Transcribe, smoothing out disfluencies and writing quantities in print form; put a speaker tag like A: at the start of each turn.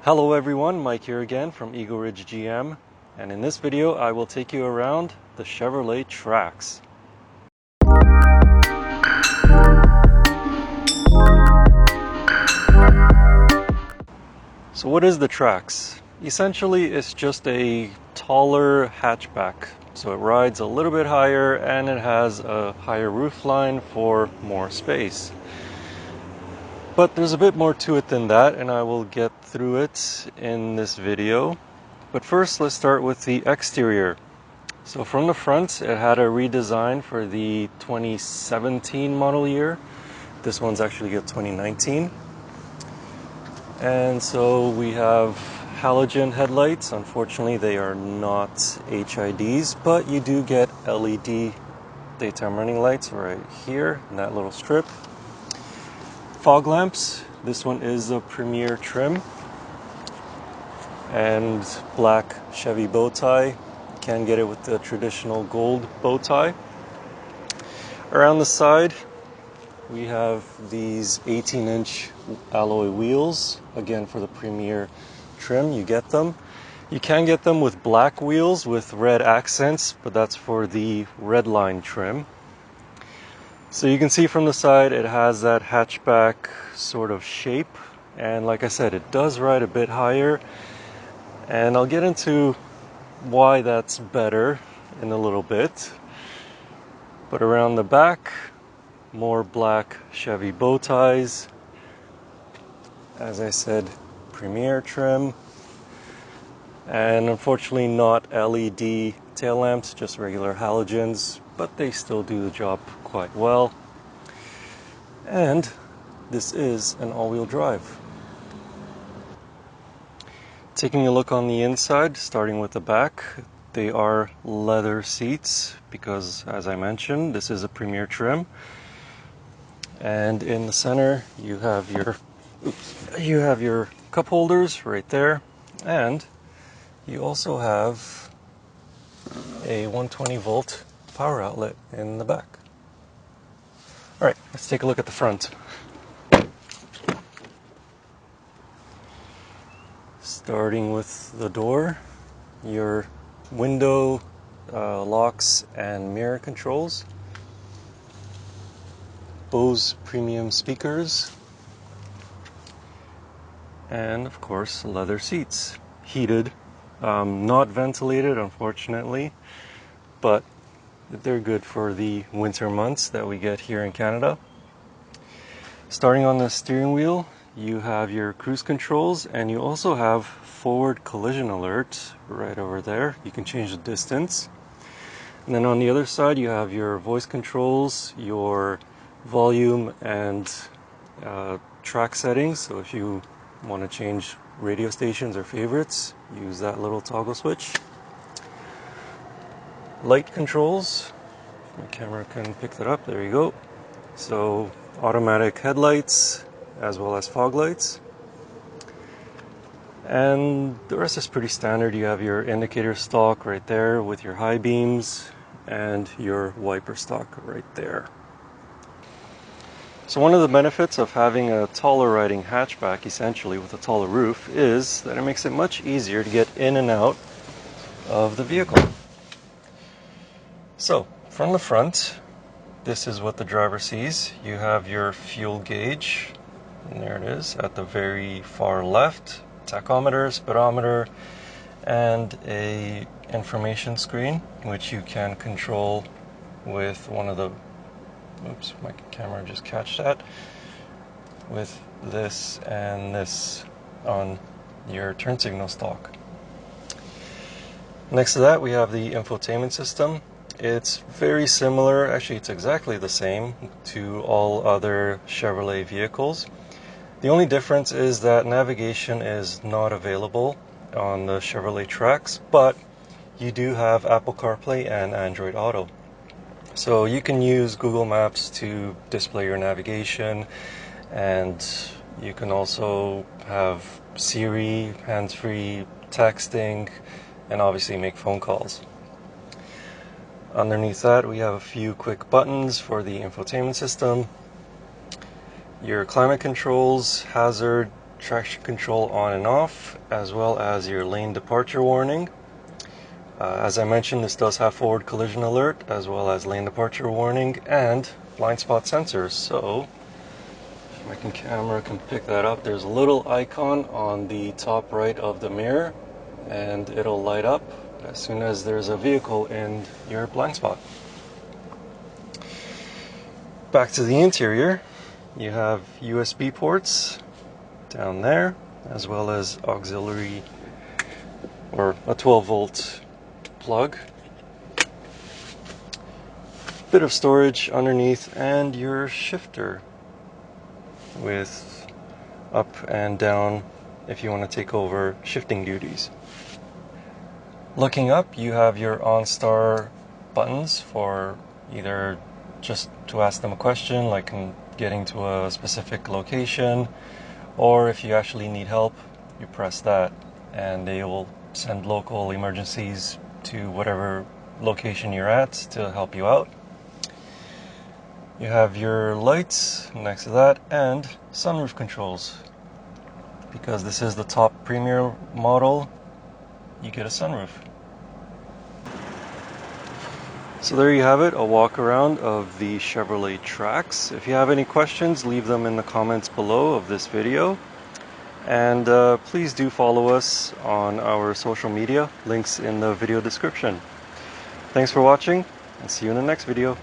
A: Hello everyone, Mike here again from Eagle Ridge GM, and in this video I will take you around the Chevrolet Trax. So what is the Trax? Essentially it's just a taller hatchback, so it rides a little bit higher and it has a higher roofline for more space. But there's a bit more to it than that, and I will get through it in this video. But first, let's start with the exterior. So from the front, it had a redesign for the 2017 model year. This one's actually got 2019. And so we have halogen headlights. Unfortunately, they are not HIDs, but you do get LED daytime running lights right here in that little strip. Fog lamps, this one is a Premier trim, and black Chevy bow tie. You can get it with the traditional gold bow tie. Around the side we have these 18-inch alloy wheels, again for the Premier trim. You get them. You can get them with black wheels with red accents, but that's for the Redline trim. So you can see from the side it has that hatchback sort of shape, and like I said, it does ride a bit higher, and I'll get into why that's better in a little bit. But around the back, more black Chevy bow ties. As I said, Premier trim, and unfortunately not LED tail lamps, just regular halogens, but they still do the job quite well. And this is an all-wheel drive. Taking a look on the inside, starting with the back, they are leather seats because, as I mentioned, this is a Premier trim. And in the center you have your cup holders right there, and you also have a 120 volt power outlet in the back. All right, let's take a look at the front. Starting with the door, your window locks and mirror controls, Bose premium speakers, and of course leather seats, heated, not ventilated unfortunately, but they're good for the winter months that we get here in Canada. Starting on the steering wheel, you have your cruise controls, and you also have forward collision alert right over there. You can change the distance. And then on the other side, you have your voice controls, your volume and track settings. So if you want to change radio stations or favorites, use that little toggle switch. Light controls, my camera can pick that up, there you go. So automatic headlights as well as fog lights. And the rest is pretty standard. You have your indicator stalk right there with your high beams and your wiper stalk right there. So one of the benefits of having a taller riding hatchback, essentially with a taller roof, is that it makes it much easier to get in and out of the vehicle. So from the front, this is what the driver sees. You have your fuel gauge, and there it is at the very far left, tachometer, speedometer, and a information screen which you can control with one of the, oops, my camera just catch that, with this and this on your turn signal stalk. Next to that we have the infotainment system. It's very similar, actually it's exactly the same to all other Chevrolet vehicles. The only difference is that navigation is not available on the Chevrolet Trax, but you do have Apple CarPlay and Android Auto. So you can use Google Maps to display your navigation, and you can also have Siri, hands-free texting, and obviously make phone calls. Underneath that we have a few quick buttons for the infotainment system, your climate controls, hazard, traction control on and off, as well as your lane departure warning. As I mentioned, this does have forward collision alert, as well as lane departure warning and blind spot sensors. So if my camera can pick that up, there's a little icon on the top right of the mirror, and it'll light up as soon as there's a vehicle in your blind spot. Back to the interior, you have USB ports down there, as well as auxiliary or a 12-volt plug. Bit of storage underneath, and your shifter with up and down if you want to take over shifting duties. Looking up, you have your OnStar buttons for either just to ask them a question, like getting to a specific location, or if you actually need help, you press that and they will send local emergencies to whatever location you're at to help you out. You have your lights next to that and sunroof controls. Because this is the top premier model, you get a sunroof. So there you have it, a walk around of the Chevrolet Trax. If you have any questions, leave them in the comments below of this video. And please do follow us on our social media, links in the video description. Thanks for watching, and see you in the next video.